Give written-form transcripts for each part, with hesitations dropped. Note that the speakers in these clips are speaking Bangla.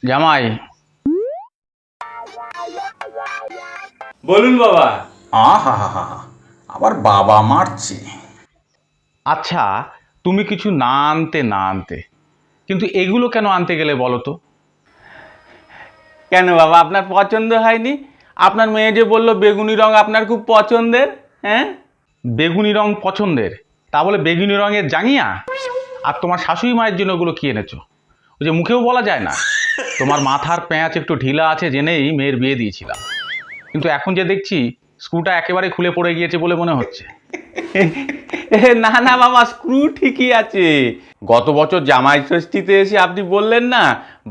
জামাই, বলুন বাবা। আহা হা হা, আবার বাবা মারছে। আচ্ছা তুমি কিছু না আনতে কিন্তু এগুলো কেন আনতে গেলে বলো তো? কেন বাবা, আপনার পছন্দ হয়নি? আপনার মেয়ে যে বললো বেগুনি রং আপনার খুব পছন্দের। হ্যাঁ, বেগুনি রং পছন্দের, তা বলে বেগুনি রঙের জাঙ্গিয়া? আর তোমার শাশুড়ি মায়ের জন্য ওগুলো কি এনেছো? ওই যে মুখেও বলা যায় না। তোমার মাথার প্যাঁচ একটু ঢিলা আছে জেনেই মেয়ের বিয়ে দিয়েছিলাম, কিন্তু এখন যে দেখছি স্ক্রুটা একেবারে খুলে পড়ে গিয়েছে বলে মনে হচ্ছে। না না বাবা, স্ক্রু ঠিকই আছে। গত বছর জামাই ষষ্ঠীতে এসে আপনি বললেন না,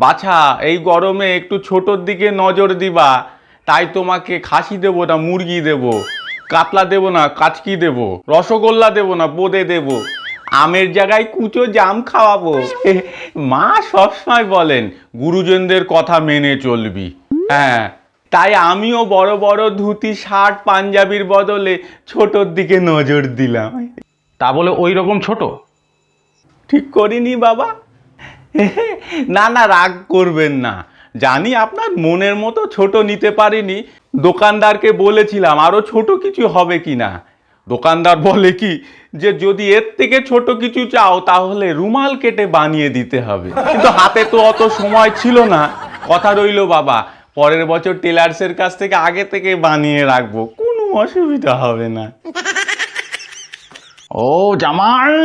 বাছা এই গরমে একটু ছোটোর দিকে নজর দিবা, তাই তোমাকে খাসি দেবো না মুরগি দেবো, কাতলা দেবো না কাচকি দেবো, রসগোল্লা দেবো না বোঁদে দেবো, আমের জায়গায় কুচো জাম খাওয়াবো। মা সবসময় বলেন গুরুজনদের কথা মেনে চলবি। হ্যাঁ, তাই আমিও বড় বড় ধুতি শার্ট পাঞ্জাবির বদলে ছোটোর দিকে নজর দিলাম। তা বলে ওই রকম ছোট? ঠিক করিনি বাবা। না না, রাগ করবেন না, জানি আপনার মনের মতো ছোট নিতে পারিনি। দোকানদারকে বলেছিলাম আরো ছোট কিছু হবে কিনা। দোকানদার বলে কি যে যদি এর থেকে ছোট কিছু চাও তাহলে রুমাল কেটে বানিয়ে দিতে হবে, কিন্তু হাতে তো অত সময় ছিল না। কথা রইলো বাবা, পরের বছর টেলার্সের কাছ থেকে আগে থেকে বানিয়ে রাখবো, কোনো অসুবিধা হবে না। ও জামাই!